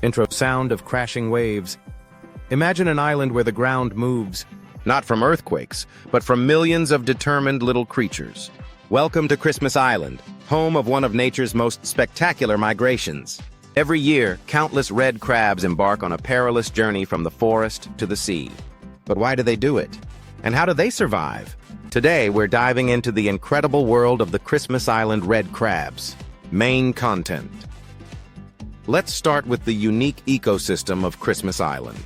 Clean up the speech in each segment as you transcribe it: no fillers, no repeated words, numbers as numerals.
Intro sound of crashing waves. Imagine an island where the ground moves, not from earthquakes, but from millions of determined little creatures. Welcome to Christmas Island, home of one of nature's most spectacular migrations. Every year, countless red crabs embark on a perilous journey from the forest to the sea. But why do they do it? And how do they survive? Today, we're diving into the incredible world of the Christmas Island red crabs. Main content. Let's start with the unique ecosystem of Christmas Island.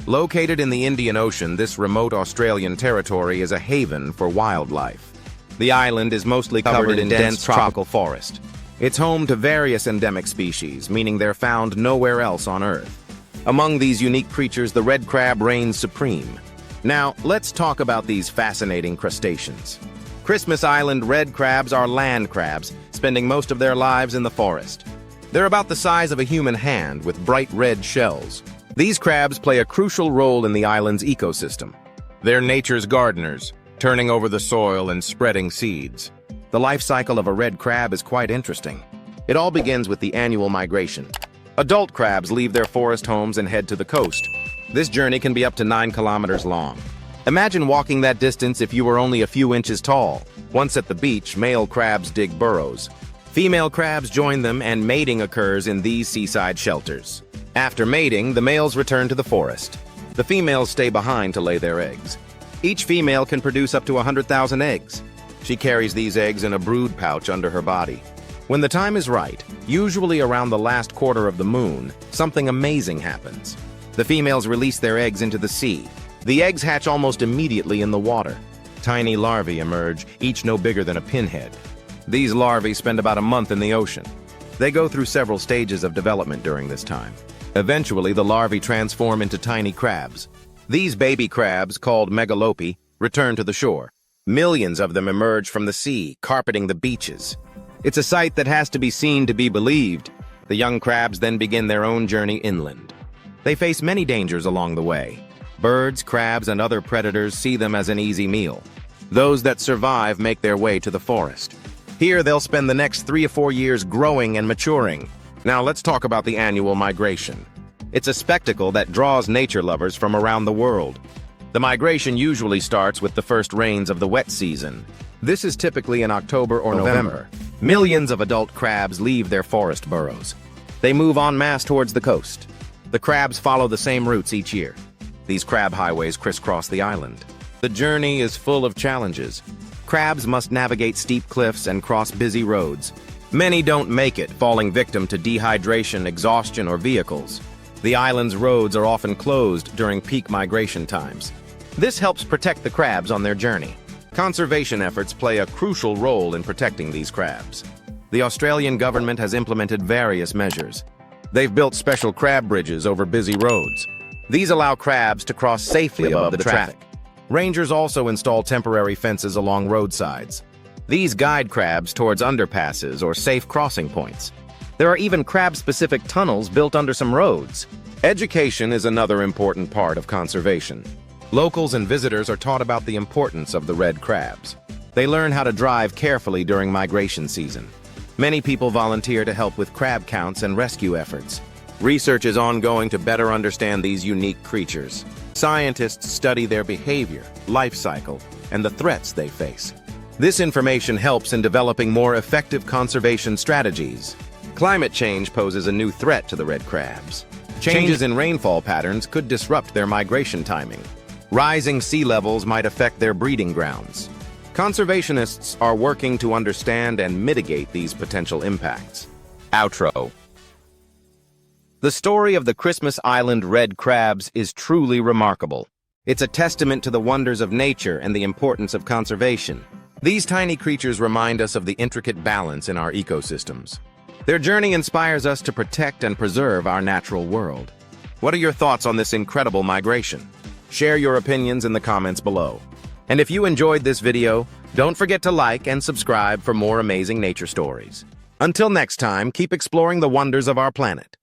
Located in the Indian Ocean, this remote Australian territory is a haven for wildlife. The island is mostly covered in dense tropical forest. It's home to various endemic species, meaning they're found nowhere else on Earth. Among these unique creatures, the red crab reigns supreme. Now, let's talk about these fascinating crustaceans. Christmas Island red crabs are land crabs, spending most of their lives in the forest. They're about the size of a human hand with bright red shells. These crabs play a crucial role in the island's ecosystem. They're nature's gardeners, turning over the soil and spreading seeds. The life cycle of a red crab is quite interesting. It all begins with the annual migration. Adult crabs leave their forest homes and head to the coast. This journey can be up to 9 kilometers long. Imagine walking that distance if you were only a few inches tall. Once at the beach, male crabs dig burrows. Female crabs join them, and mating occurs in these seaside shelters. After mating, the males return to the forest. The females stay behind to lay their eggs. Each female can produce up to 100,000 eggs. She carries these eggs in a brood pouch under her body. When the time is right, usually around the last quarter of the moon, something amazing happens. The females release their eggs into the sea. The eggs hatch almost immediately in the water. Tiny larvae emerge, each no bigger than a pinhead. These larvae spend about a month in the ocean. They go through several stages of development during this time. Eventually, the larvae transform into tiny crabs. These baby crabs, called megalopi, return to the shore. Millions of them emerge from the sea, carpeting the beaches. It's a sight that has to be seen to be believed. The young crabs then begin their own journey inland. They face many dangers along the way. Birds, crabs, and other predators see them as an easy meal. Those that survive make their way to the forest. Here, they'll spend the next 3 or 4 years growing and maturing. Now let's talk about the annual migration. It's a spectacle that draws nature lovers from around the world. The migration usually starts with the first rains of the wet season. This is typically in October or November. Millions of adult crabs leave their forest burrows. They move en masse towards the coast. The crabs follow the same routes each year. These crab highways crisscross the island. The journey is full of challenges. Crabs must navigate steep cliffs and cross busy roads. Many don't make it, falling victim to dehydration, exhaustion, or vehicles. The island's roads are often closed during peak migration times. This helps protect the crabs on their journey. Conservation efforts play a crucial role in protecting these crabs. The Australian government has implemented various measures. They've built special crab bridges over busy roads. These allow crabs to cross safely above the traffic. Rangers also install temporary fences along roadsides. These guide crabs towards underpasses or safe crossing points. There are even crab-specific tunnels built under some roads. Education is another important part of conservation. Locals and visitors are taught about the importance of the red crabs. They learn how to drive carefully during migration season. Many people volunteer to help with crab counts and rescue efforts. Research is ongoing to better understand these unique creatures. Scientists study their behavior, life cycle, and the threats they face. This information helps in developing more effective conservation strategies. Climate change poses a new threat to the red crabs. Changes in rainfall patterns could disrupt their migration timing. Rising sea levels might affect their breeding grounds. Conservationists are working to understand and mitigate these potential impacts. Outro. The story of the Christmas Island red crabs is truly remarkable. It's a testament to the wonders of nature and the importance of conservation. These tiny creatures remind us of the intricate balance in our ecosystems. Their journey inspires us to protect and preserve our natural world. What are your thoughts on this incredible migration? Share your opinions in the comments below. And if you enjoyed this video, don't forget to like and subscribe for more amazing nature stories. Until next time, keep exploring the wonders of our planet.